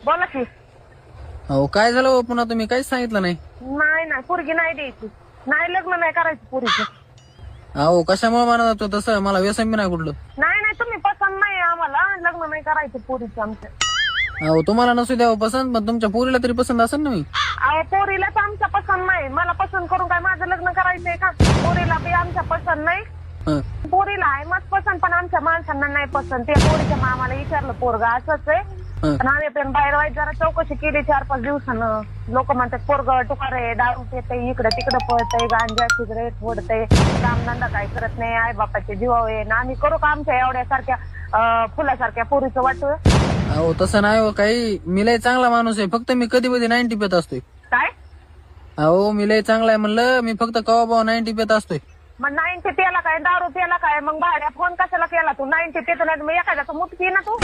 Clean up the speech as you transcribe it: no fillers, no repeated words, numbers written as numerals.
बोला की. अहो काय झालं हो पुन्हा तुम्ही काहीच सांगितलं नाही. नाही पोरगी नाही द्यायची. नाही लग्न नाही करायचं पोरीचं. अहो कशामुळे म्हणत होतो तसं, मला व्यसन बी नाही कुठलं. नाही तुम्ही पसंत नाही आम्हाला, लग्न नाही करायचं पोरीचं आमच्या. अहो तुम्हाला नसू द्यावं पसंत, पण तुमच्या पोरीला तरी पसंत असेल ना मी. अहो पोरीलाच आमच्या पसंत नाही, मला पसंत करून काय माझं लग्न करायचंय का? पोरीला बी आमच्या पसंत नाही. हं. पोरीला आहे मत पसंत, पण आमच्या माणसांना नाही पसंत. ते पोरीच्या मामाला विचारलं पोरगा असंच आहे. हं. पण आम्ही पण बाहेर वाईट जरा चौकशी केली 4-5 दिवसानं. लोक म्हणतात पोरग टुकार आहे, दारू पितंय, इकडे तिकडे पळतंय, गांजा सिगरेट फोडतंय, कामधंदा काय करत नाही, आई बापाचे जीवाव आहे ना. आम्ही करू का आमच्या एवढ्यासारख्या फुलासारख्या पोरीचं वाटू? अहो तसं नाही हो काही, मी लय चांगला माणूस आहे, फक्त मी कधी कधी 90 पेत असतोय. काय अहो मी लय चांगला आहे म्हणलं, मी फक्त कवा भाऊ 90 पेत असतोय. मग 90 प्याला काय, दारू प्याला काय? मग भाड्या फोन कशाला केला तू? 90 पेतो नाही मग एखाद्याचं मुठ पी ना तू.